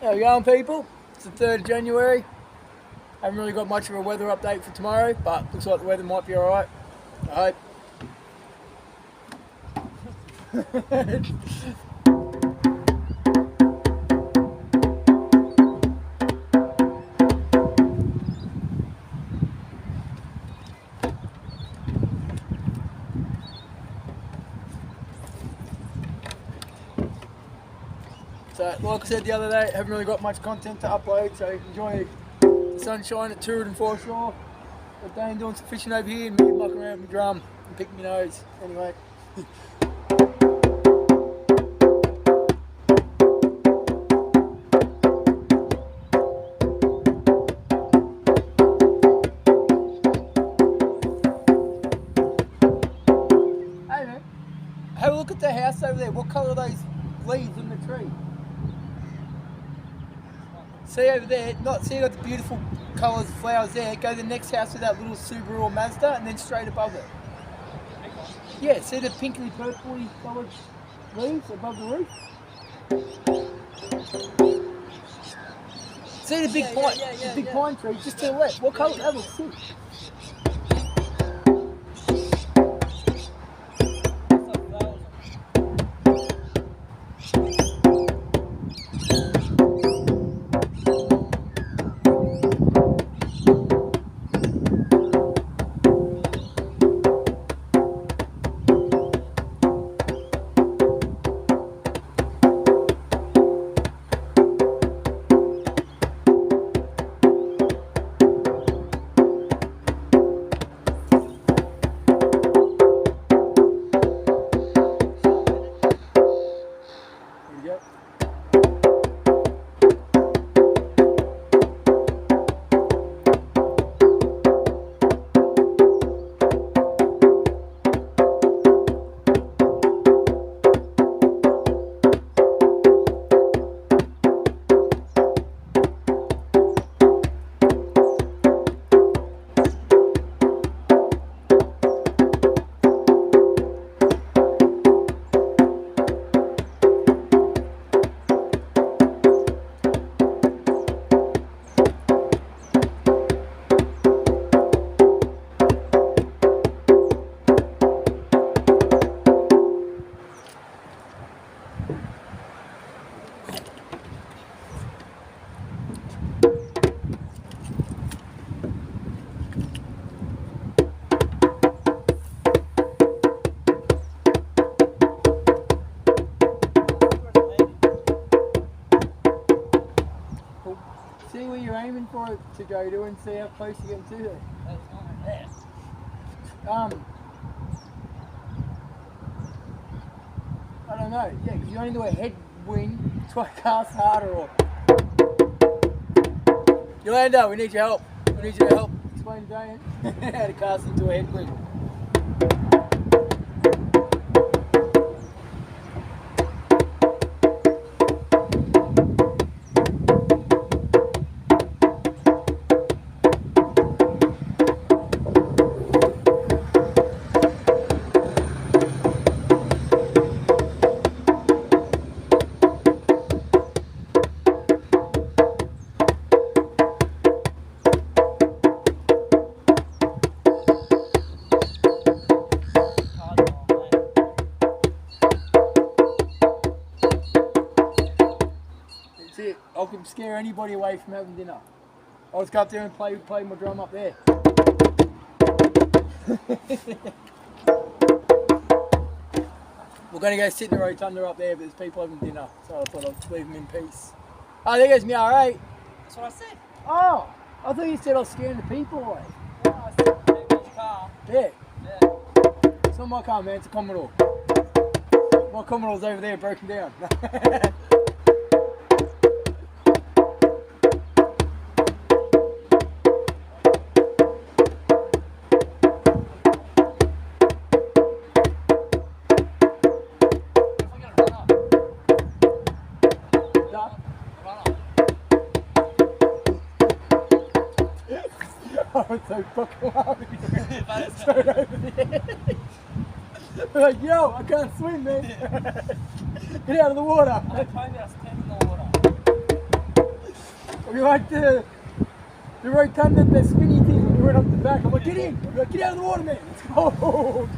How we going, people? It's the 3rd of January. Haven't really got much of a weather update for tomorrow, but looks like the weather might be alright. I hope. So, like I said the other day, haven't really got much content to upload, so enjoy the sunshine at Tooradin Foreshore. Got Dane doing some fishing over here, and me mucking around with my drum and picking my nose. Anyway. Hey man, have a look at the house over there. What colour are those leaves in the tree? See over there, see got the beautiful colours of flowers there. Go to the next house with that little Subaru or Mazda, and then straight above it. Yeah, see the pinkly purpley coloured leaves above the roof? See the big pine, the big pine tree just to the left. What colour? That looks sick. See where you're aiming for it to go to and see how close you get to there. I don't know. Yeah, because you only do a headwind, try to cast harder or... Yolanda, we need your help. We need your help. Explain to Dane how to cast into a headwind. I can scare anybody away from having dinner. I'll just go up there and play my drum up there. We're going to go sit in the rotunda up there, but there's people having dinner, so I thought I'd leave them in peace. Oh, there goes me R8. That's what I said. Oh, I thought you said I was scaring the people away. No, I said, there goes your car. Yeah. Yeah. It's not my car, man, it's a Commodore. My Commodore's over there, broken down. Oh, it's so fucking wild. Straight over there. We're like, yo, I can't swim, man. Get out of the water. I told you I was in the water. We like the rotunda, the spinny thing when we went up the back. I'm like, get in! I'm like, get out of the water, man! Let's go!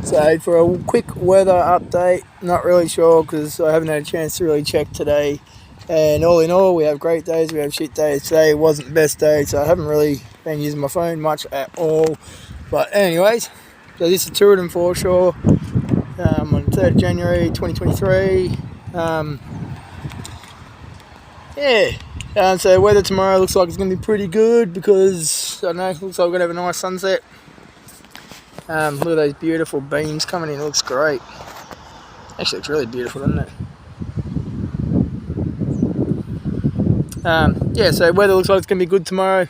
So for a quick weather update, not really sure because I haven't had a chance to really check today. And all in all, we have great days, we have shit days. Today wasn't the best day, so I haven't really been using my phone much at all. But anyways, so this is Tourism Foreshore on 3rd January 2023. So weather tomorrow looks like it's going to be pretty good because, I don't know, looks like we're going to have a nice sunset. Look at those beautiful beams coming in, it looks great. Actually looks really beautiful, doesn't it? So weather looks like it's going to be good tomorrow.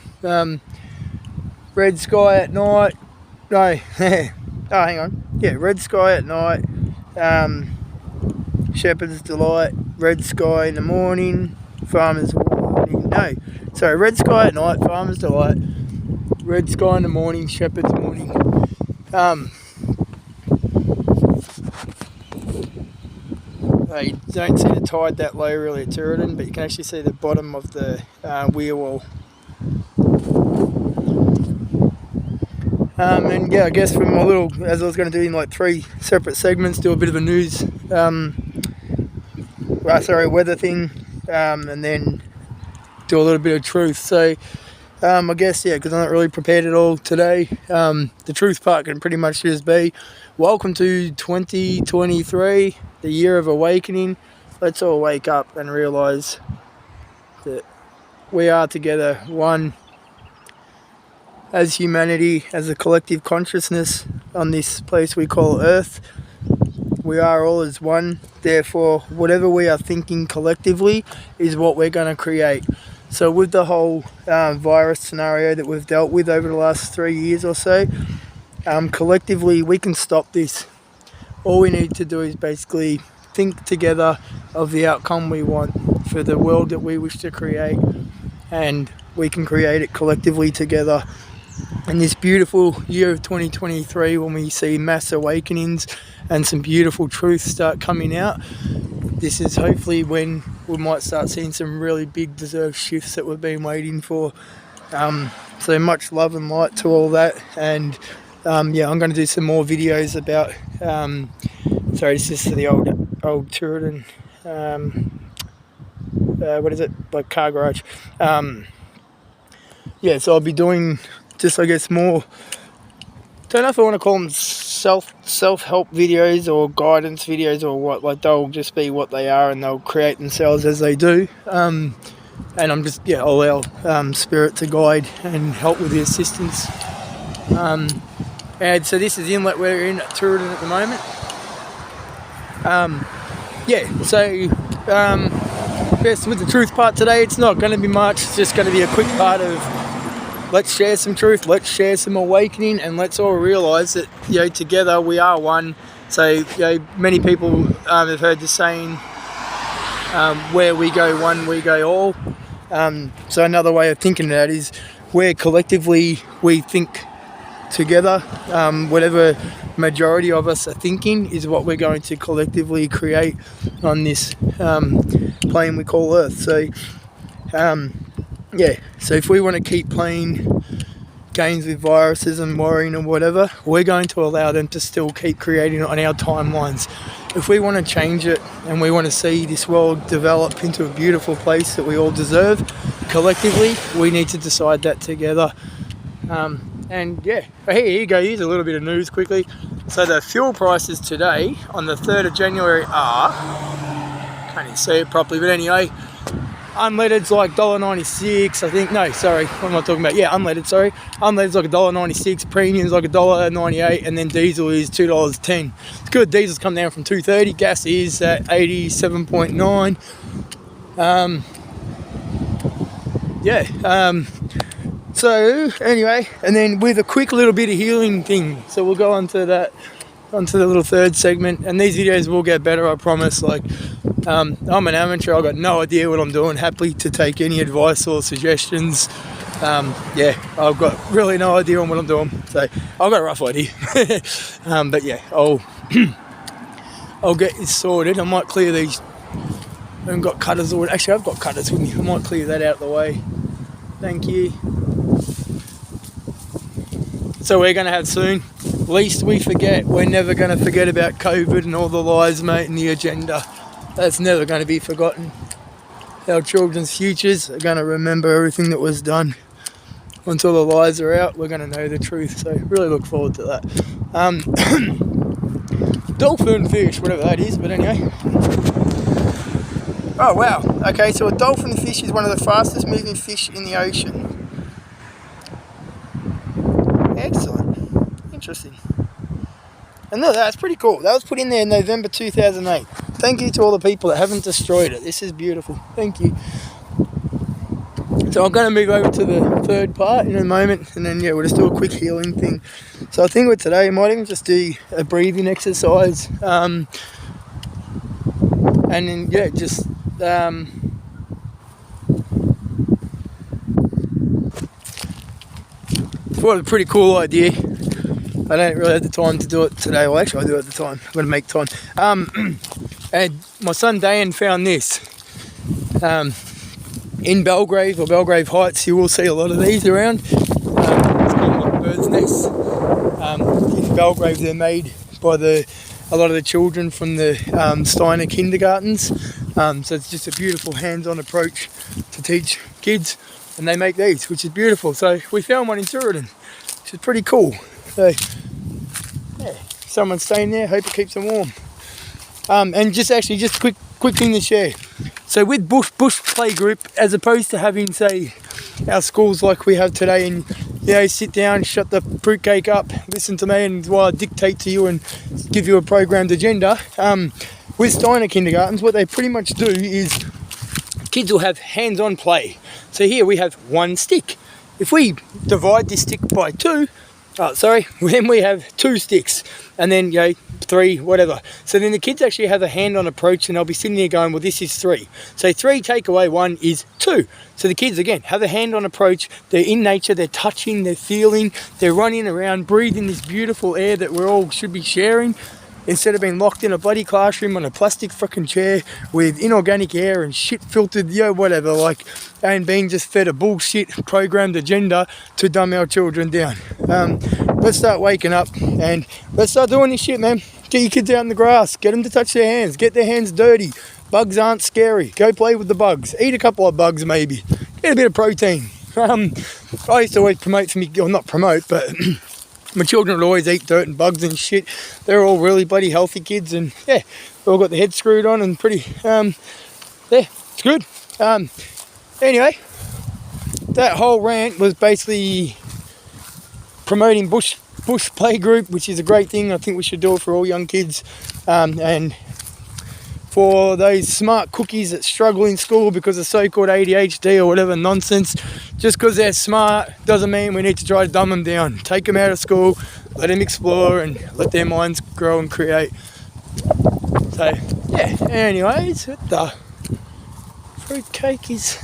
Red sky at night. No, hang on. Yeah, red sky at night. Shepherd's Delight. Red sky in the morning. Farmer's Warning. No, sorry, red sky at night. Farmer's Delight. Red sky in the morning. Shepherd's Warning. You don't see the tide that low really at Tooradin, but you can actually see the bottom of the weir wall. And yeah, I guess from my little, as I was going to do in like 3 separate segments, do a bit of a news, weather thing, and then do a little bit of truth. So I guess, yeah, because I'm not really prepared at all today, the truth part can pretty much just be, welcome to 2023, the year of awakening. Let's all wake up and realise that we are together, one as humanity, as a collective consciousness on this place we call Earth. We are all as one, therefore whatever we are thinking collectively is what we're going to create. So with the whole virus scenario that we've dealt with over the last 3 years or so, collectively we can stop this. All we need to do is basically think together of the outcome we want for the world that we wish to create, and we can create it collectively together. In this beautiful year of 2023, when we see mass awakenings and some beautiful truths start coming out, this is hopefully when we might start seeing some really big deserved shifts that we've been waiting for. So much love and light to all that, and yeah, I'm going to do some more videos about sorry, this is to the old Turidan, what is it, like car garage. Yeah, so I'll be doing just, I guess, more, don't know if I want to call them self-help videos or guidance videos or what. Like, they'll just be what they are and they'll create themselves as they do. And I'm just, yeah, I'll allow spirit to guide and help with the assistance. And so this is the inlet we're in at Turidan at the moment. Yeah, so yes, with the truth part today, it's not going to be much. It's just going to be a quick part of let's share some truth, let's share some awakening, and let's all realise that, you know, together we are one. So, you know, many people have heard the saying, where we go one, we go all. So another way of thinking of that is where collectively we think together, whatever majority of us are thinking is what we're going to collectively create on this plane we call Earth. So yeah, so if we want to keep playing games with viruses and worrying and whatever, we're going to allow them to still keep creating it on our timelines. If we want to change it and we want to see this world develop into a beautiful place that we all deserve, collectively we need to decide that together. And yeah, here you go, here's a little bit of news quickly. So the fuel prices today on the 3rd of January are, can't even see it properly, but anyway, unleaded's like $1.96, I think. No, sorry, what am I talking about? Yeah, unleaded, sorry. Unleaded's like $1.96, premium's like $1.98, and then diesel is $2.10. It's good, diesel's come down from $2.30, gas is at 87.9. Yeah, so anyway, and then with a quick little bit of healing thing, so we'll go on to that, onto the little third segment, and these videos will get better, I promise. Like, I'm an amateur, I've got no idea what I'm doing, happy to take any advice or suggestions. Yeah, I've got really no idea on what I'm doing, so I've got a rough idea. But yeah, I'll get this sorted. I might clear these, I haven't got cutters, or actually I've got cutters with me, I might clear that out of the way. Thank you. So we're going to have soon, least we forget, we're never going to forget about COVID and all the lies, mate, and the agenda. That's never going to be forgotten. Our children's futures are going to remember everything that was done. Until the lies are out, we're going to know the truth. So really look forward to that. Dolphin fish, whatever that is, but anyway. Oh wow, okay, so a dolphin fish is one of the fastest moving fish in the ocean. Excellent, interesting. And look, that's pretty cool. That was put in there in November 2008. Thank you to all the people that haven't destroyed it. This is beautiful. Thank you. So I'm going to move over to the third part in a moment, and then yeah, we'll just do a quick healing thing. So I think with today, I might even just do a breathing exercise, and then yeah, just what a pretty cool idea. I don't really have the time to do it today. Well, actually I do at the time. I'm going to make time. And my son Dan found this. In Belgrave or Belgrave Heights, you will see a lot of these around. It's called like bird's nests. In Belgrave, they're made by a lot of the children from the Steiner kindergartens. So it's just a beautiful hands-on approach to teach kids, and they make these, which is beautiful. So we found one in Turidan, which is pretty cool. So yeah, someone's staying there. Hope it keeps them warm. And just quick thing to share. So with bush play group, as opposed to having, say, our schools like we have today, and you know, sit down, shut the fruitcake up, listen to me, and while I dictate to you and give you a programmed agenda. With Steiner kindergartens, what they pretty much do is kids will have hands-on play. So here we have one stick. If we divide this stick by two, then we have 2 sticks, and then 3, whatever. So then the kids actually have a hand-on approach, and they'll be sitting there going, well, this is 3. So 3 take away 1 is 2. So the kids, again, have a hand-on approach. They're in nature, they're touching, they're feeling, they're running around, breathing this beautiful air that we all should be sharing, instead of being locked in a bloody classroom on a plastic fucking chair with inorganic air and shit filtered, whatever, and being just fed a bullshit programmed agenda to dumb our children down. Let's start waking up and let's start doing this shit, man. Get your kids out in the grass, get them to touch their hands, get their hands dirty. Bugs aren't scary. Go play with the bugs. Eat a couple of bugs maybe. Get a bit of protein. I used to always promote for me, or not promote, but my children would always eat dirt and bugs and shit. They're all really bloody healthy kids, and yeah, they've all got the head screwed on and pretty, it's good. Anyway, that whole rant was basically promoting bush play group, which is a great thing. I think we should do it for all young kids, and for those smart cookies that struggle in school because of so-called ADHD or whatever nonsense. Just because they're smart doesn't mean we need to try to dumb them down. Take them out of school, let them explore, and let their minds grow and create. So, yeah, anyways, what the fruitcake is...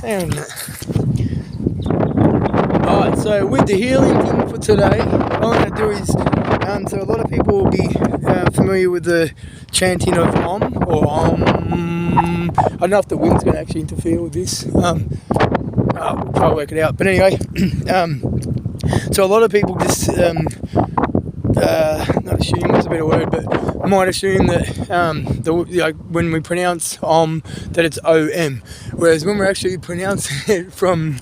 Alright, so with the healing thing for today, what I'm going to do is, so a lot of people will be familiar with the chanting of Om, or Om. I don't know if the wind's going to actually interfere with this. We'll try to work it out. But anyway, so a lot of people just, not assume, that's a better word, but might assume that when we pronounce Om, that it's OM. Whereas when we're actually pronouncing it from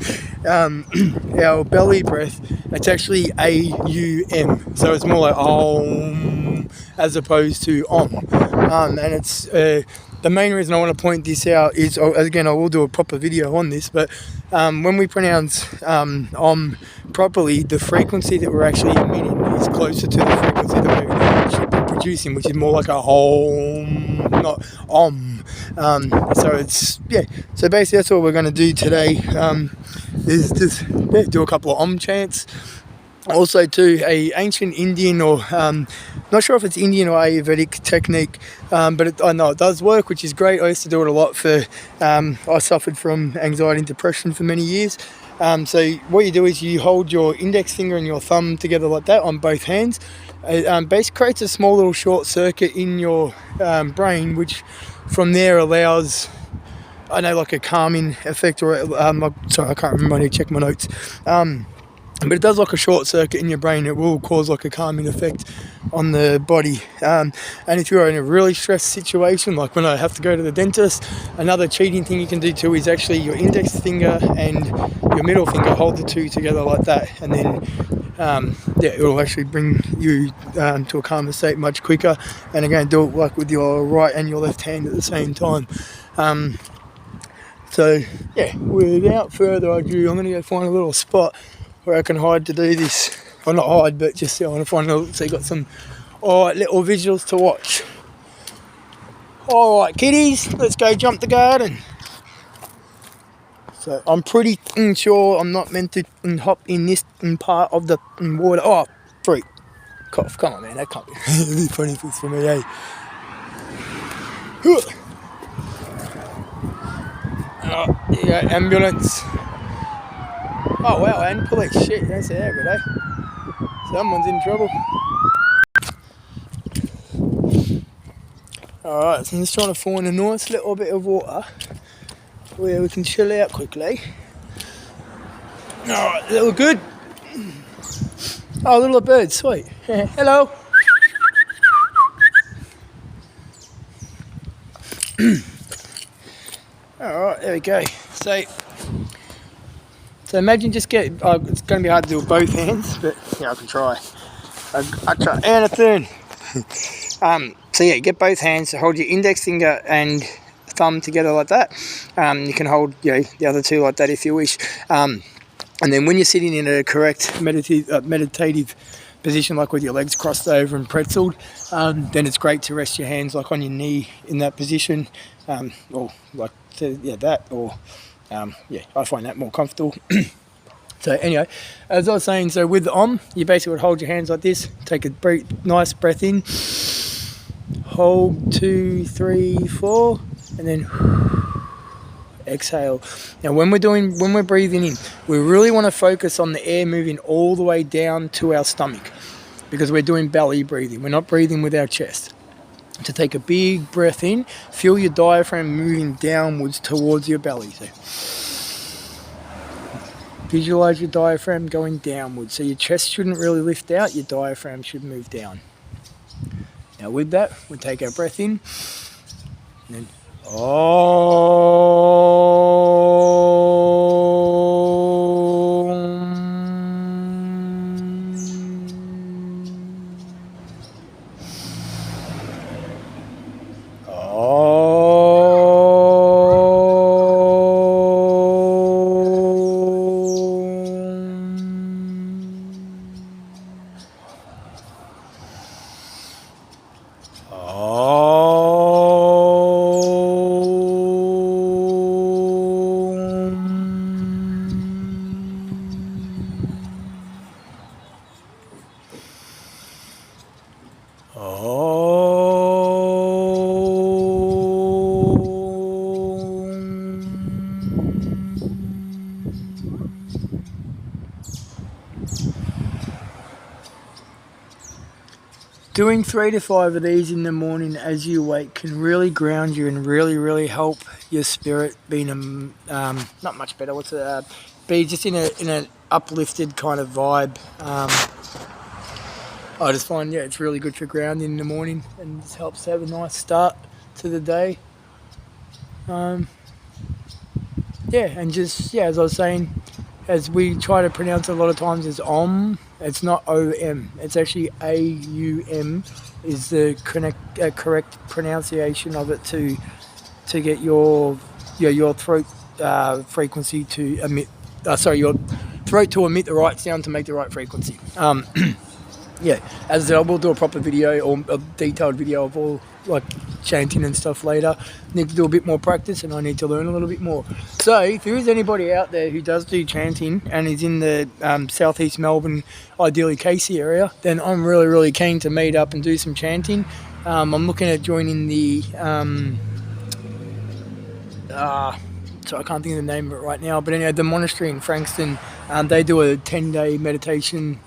our belly breath, it's actually AUM. So it's more like Om as opposed to Om. And it's the main reason I want to point this out is, again, I will do a proper video on this, but when we pronounce Om properly, the frequency that we're actually emitting is closer to the frequency that we should be producing, which is more like a Om, not Om. So it's, yeah, so basically that's what we're going to do today, is just do a couple of Om chants. Also too, a ancient Indian, or not sure if it's Indian or Ayurvedic technique, but I know it does work, which is great. I used to do it a lot for, I suffered from anxiety and depression for many years. So what you do is you hold your index finger and your thumb together like that on both hands. It basically creates a small little short circuit in your brain, which from there allows, I know, like a calming effect, or sorry, I can't remember, I need to check my notes. But it does like a short circuit in your brain. It will cause like a calming effect on the body. And if you're in a really stressed situation, like when I have to go to the dentist, another cheating thing you can do too is actually your index finger and your middle finger, hold the two together like that, and then it will actually bring you to a calmer state much quicker. And again, do it like with your right and your left hand at the same time. So yeah, without further ado, I'm going to go find a little spot where I can hide to do this. Well, not hide, but just I want to find a little, so you got some little visuals to watch. Alright kiddies, let's go jump the garden. So I'm pretty sure I'm not meant to hop in this part of the water. Oh, freak. Cough, come on man, that can't be. It'd be funny if it's for me, eh? Oh, yeah, ambulance. Oh wow, and police, shit, don't say that, but eh? Someone's in trouble. Alright, so I'm just trying to find a nice little bit of water where we can chill out quickly. Alright, that look good. Oh, little bird, sweet. Hello. Alright, there we go. So imagine just it's going to be hard to do with both hands, but yeah, I can try. I try, and a third. So yeah, get both hands, hold your index finger and thumb together like that. You can hold the other two like that if you wish. And then when you're sitting in a correct meditative position, like with your legs crossed over and pretzeled, then it's great to rest your hands like on your knee in that position, or like that, or I find that more comfortable. So anyway, as I was saying, so with the Om, you basically would hold your hands like this, take a nice breath in, hold 2, 3, 4, and then exhale. Now when we're breathing in, we really want to focus on the air moving all the way down to our stomach, because we're doing belly breathing. We're not breathing with our chest. To take a big breath in, feel your diaphragm moving downwards towards your belly. So visualize your diaphragm going downwards. So your chest shouldn't really lift out, your diaphragm should move down. Now with that, we'll take our breath in, and then doing 3 to 5 of these in the morning as you wake can really ground you and really help your spirit be in a not much better. Be just in an uplifted kind of vibe. I just find it's really good for grounding in the morning, and just helps to have a nice start to the day. And just as I was saying, as we try to pronounce it a lot of times as Om, it's not OM, it's actually AUM is the correct pronunciation of it to get your throat frequency to emit, your throat to emit the right sound to make the right frequeny. As I said, I will do a proper video or a detailed video of all like chanting and stuff later. Need to do a bit more practice, and I need to learn a little bit more. So if there is anybody out there who does do chanting and is in the southeast Melbourne, ideally Casey area, then I'm really keen to meet up and do some chanting. I'm looking at joining the so I can't think of the name of it right now, but anyway, the monastery in Frankston, they do a 10-day meditation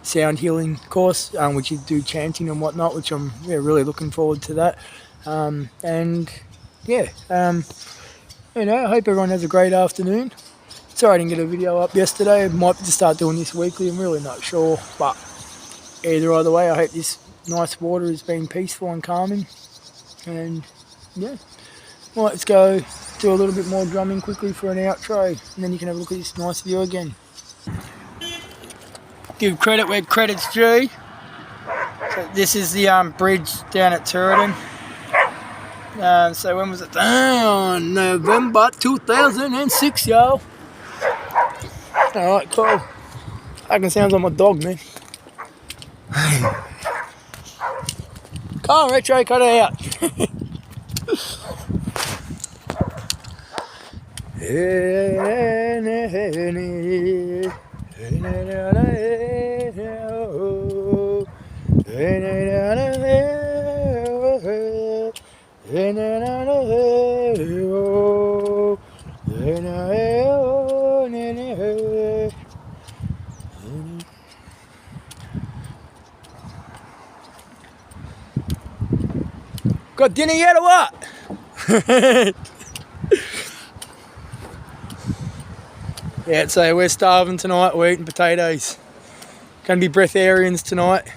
sound healing course, which you do chanting and whatnot, which I'm really looking forward to that. I hope everyone has a great afternoon. Sorry I didn't get a video up yesterday. I might just start doing this weekly, I'm really not sure, but either way, I hope this nice water has been peaceful and calming. And let's go do a little bit more drumming quickly for an outro, and then you can have a look at this nice view again. Give credit where credit's due. So this is the bridge down at Turretin. So when was it? November 2006, y'all. Alright, cool. Fucking sounds like my dog, man. Come on, Retro, cut it out. Got dinner yet or what? So we're starving tonight, we're eating potatoes. Gonna be breatharians tonight.